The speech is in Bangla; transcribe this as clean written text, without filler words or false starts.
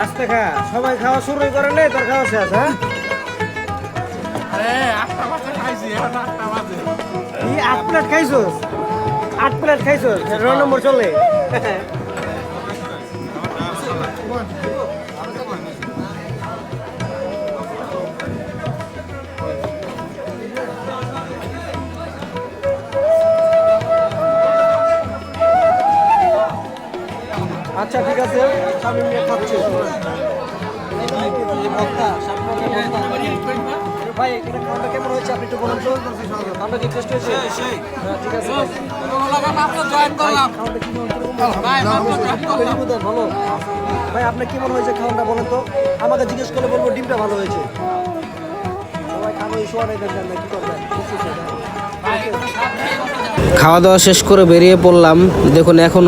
আস্তে খা, সবাই খাওয়া শুরু করে নেই, তোর খাওয়া শেষ। হ্যাঁ, আরে 8টা বাজে খাইছি, এখন 8টা বাজে। 8 প্লেট খাইছোস? 8 প্লেট খাইছোস? 9 নম্বর চলে। আচ্ছা ঠিক আছে, শামিম নিয়ে খাচ্ছে। ভাই এটা খাওয়াটা কেমন হয়েছে আপনি একটু বলুন তো। আমরা কি টেস্ট হয়েছে? হ্যাঁ, ঠিক আছে ভালো। ভাই আপনার কি মনে হয়েছে খাওয়াটা বলেন তো। আমাকে জিজ্ঞেস করলে বলবো ডিমটা ভালো হয়েছে। সবাই খাবো এই শোয়া নেই, দেখবেন না কি করবেন। খাওয়া দাওয়া শেষ করে বেরিয়ে পড়লাম। দেখুন এখন